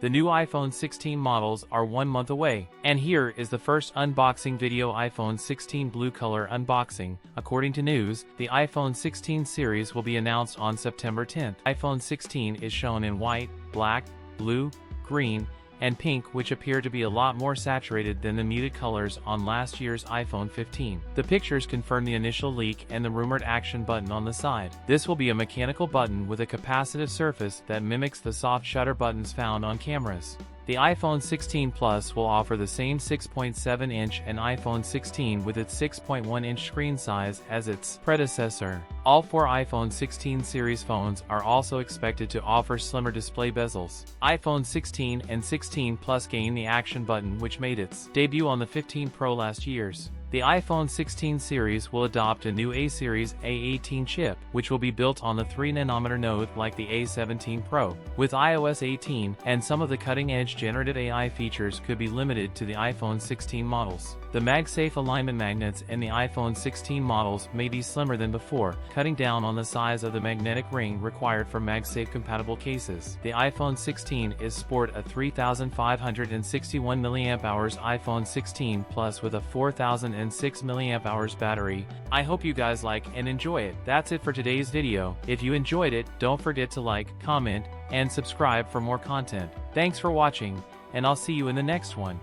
The new iPhone 16 models are 1 month away, and here is the first unboxing video. iPhone 16 blue color unboxing. According to news, the iPhone 16 series will be announced on September 10th. iPhone 16 is shown in white, black, blue, green, and pink, which appear to be a lot more saturated than the muted colors on last year's iPhone 15. The pictures confirm the initial leak and the rumored action button on the side. This will be a mechanical button with a capacitive surface that mimics the soft shutter buttons found on cameras. The iPhone 16 Plus will offer the same 6.7-inch and iPhone 16 with its 6.1-inch screen size as its predecessor. All 4 iPhone 16 series phones are also expected to offer slimmer display bezels. iPhone 16 and 16 Plus gained the action button, which made its debut on the 15 Pro last year. The iPhone 16 series will adopt a new A-series A18 chip, which will be built on the 3nm node like the A17 Pro. With iOS 18 and some of the cutting-edge generative AI features could be limited to the iPhone 16 models. The MagSafe alignment magnets in the iPhone 16 models may be slimmer than before, cutting down on the size of the magnetic ring required for MagSafe compatible cases. The iPhone 16 is sport a 3,561 mAh iPhone 16 Plus with a 4,006 mAh battery. I hope you guys like and enjoy it. That's it for today's video. If you enjoyed it, don't forget to like, comment, and subscribe for more content. Thanks for watching, and I'll see you in the next one.